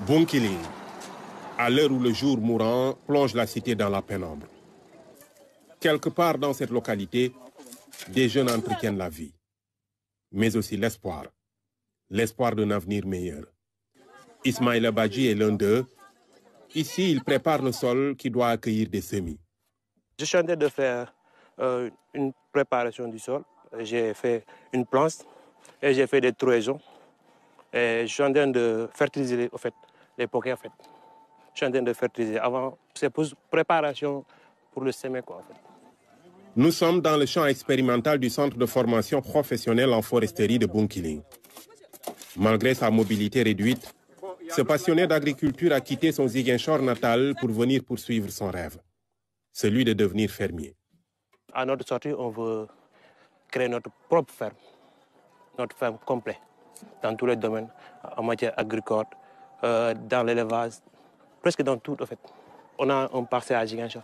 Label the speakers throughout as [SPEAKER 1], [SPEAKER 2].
[SPEAKER 1] Bounkiling, à l'heure où le jour mourant plonge la cité dans la pénombre. Quelque part dans cette localité, des jeunes entretiennent la vie, mais aussi l'espoir d'un avenir meilleur. Ismaïla Badji est l'un d'eux. Ici, il prépare le sol qui doit accueillir des semis.
[SPEAKER 2] Je suis en train de faire une préparation du sol. J'ai fait une planche et j'ai fait des trouaisons. Et je suis en train de fertiliser les poquets. Je suis en train de fertiliser avant. C'est pour préparation pour le semer.
[SPEAKER 1] Nous sommes dans le champ expérimental du centre de formation professionnelle en foresterie de Bounkiling. Malgré sa mobilité réduite, ce passionné d'agriculture a quitté son Ziguinchor natal pour venir poursuivre son rêve, celui de devenir fermier.
[SPEAKER 2] À notre sortie, on veut créer notre propre ferme complète, dans tous les domaines, en matière agricole, dans l'élevage, presque dans tout. On a un parcelle à Ziguinchor.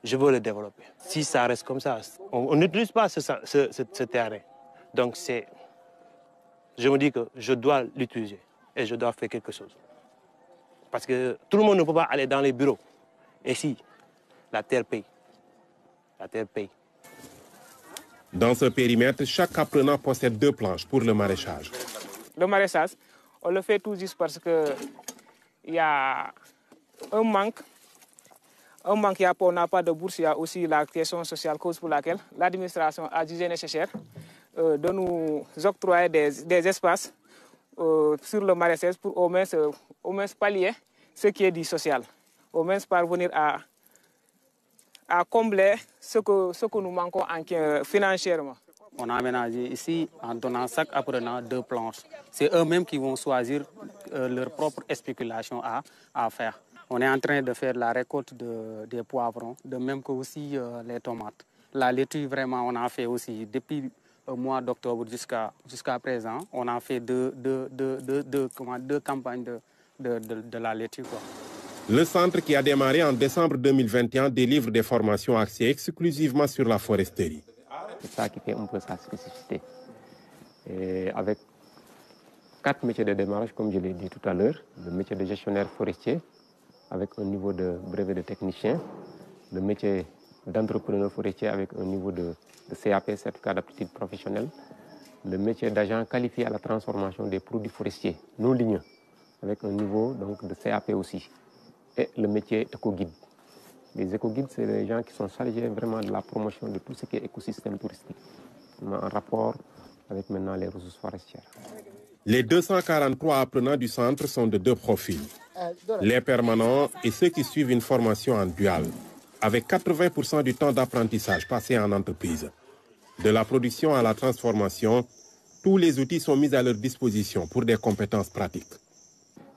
[SPEAKER 2] Je veux le développer. Si ça reste comme ça, on n'utilise pas ce terrain. Donc je me dis que je dois l'utiliser et je dois faire quelque chose. Parce que tout le monde ne peut pas aller dans les bureaux. Et si, la terre paye. La terre paye.
[SPEAKER 1] Dans ce périmètre, chaque apprenant possède 2 planches pour le maraîchage.
[SPEAKER 3] Le maraîchage, on le fait tout juste parce qu'il y a un manque. On n'a pas de bourse, il y a aussi la question sociale, cause pour laquelle l'administration a jugé nécessaire de nous octroyer des espaces sur le maraîchage pour au moins pallier ce qui est du social, au moins parvenir à combler ce que nous manquons financièrement.
[SPEAKER 4] On a aménagé ici en donnant chaque apprenant 2 planches. C'est eux-mêmes qui vont choisir leur propre spéculation à faire. On est en train de faire la récolte des poivrons, de même que aussi les tomates. La laitue, vraiment, on a fait aussi depuis le mois d'octobre jusqu'à présent. On a fait deux campagnes de la laitue.
[SPEAKER 1] Le centre, qui a démarré en décembre 2021, délivre des formations axées exclusivement sur la foresterie.
[SPEAKER 5] C'est ça qui fait un peu sa spécificité. Et avec 4 métiers de démarrage, comme je l'ai dit tout à l'heure, le métier de gestionnaire forestier, avec un niveau de brevet de technicien, le métier d'entrepreneur forestier avec un niveau de CAP, certificat d'aptitude professionnelle, le métier d'agent qualifié à la transformation des produits forestiers non ligneux, avec un niveau donc, de CAP aussi, et le métier éco-guide. Les éco-guides, c'est les gens qui sont chargés vraiment de la promotion de tout ce qui est écosystème touristique, en rapport avec maintenant les ressources forestières.
[SPEAKER 1] Les 243 apprenants du centre sont de 2 profils. Les permanents et ceux qui suivent une formation en dual, avec 80% du temps d'apprentissage passé en entreprise. De la production à la transformation, tous les outils sont mis à leur disposition pour des compétences pratiques.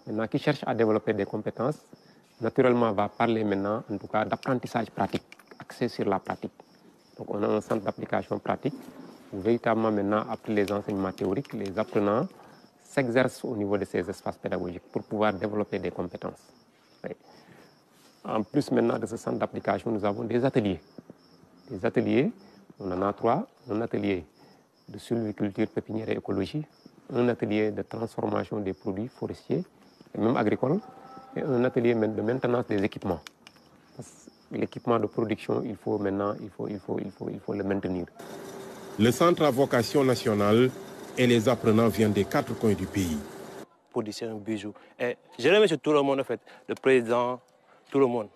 [SPEAKER 5] Maintenant, qui cherche à développer des compétences, naturellement va parler maintenant, en tout cas, d'apprentissage pratique, axé sur la pratique. Donc on a un centre d'application pratique où véritablement maintenant, après les enseignements théoriques, les apprenants s'exercent au niveau de ces espaces pédagogiques pour pouvoir développer des compétences. Oui. En plus maintenant de ce centre d'application, nous avons des ateliers. Des ateliers, on en a 3. Un atelier de sylviculture, pépinière et écologie, un atelier de transformation des produits forestiers et même agricoles, et un atelier de maintenance des équipements. L'équipement de production, il faut maintenant le maintenir.
[SPEAKER 1] Le centre à vocation nationale et les apprenants viennent des 4 coins du pays.
[SPEAKER 2] Produire un bijou. Et je remercie tout le monde, le président, tout le monde,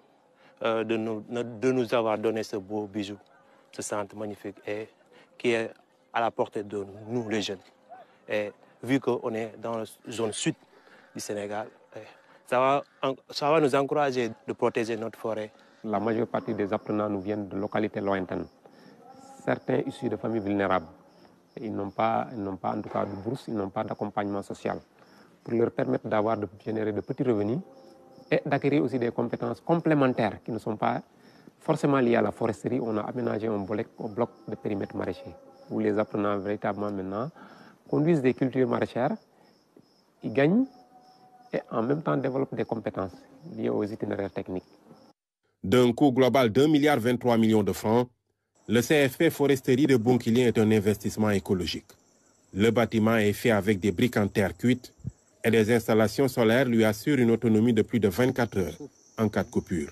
[SPEAKER 2] de nous avoir donné ce beau bijou, ce centre magnifique, et qui est à la portée de nous, les jeunes. Et vu qu'on est dans la zone sud du Sénégal, ça va nous encourager de protéger notre forêt.
[SPEAKER 5] La majeure partie des apprenants nous viennent de localités lointaines. Certains issus de familles vulnérables. Ils n'ont pas en tout cas de bourse, ils n'ont pas d'accompagnement social. Pour leur permettre de générer de petits revenus et d'acquérir aussi des compétences complémentaires qui ne sont pas forcément liées à la foresterie, on a aménagé un bloc de périmètre maraîcher où les apprenants véritablement maintenant conduisent des cultures maraîchères, ils gagnent et en même temps développent des compétences liées aux itinéraires techniques.
[SPEAKER 1] D'un coût global d'1,23 milliard de francs, le CFP Foresterie de Bounkiling est un investissement écologique. Le bâtiment est fait avec des briques en terre cuite et des installations solaires lui assurent une autonomie de plus de 24 heures en cas de coupure.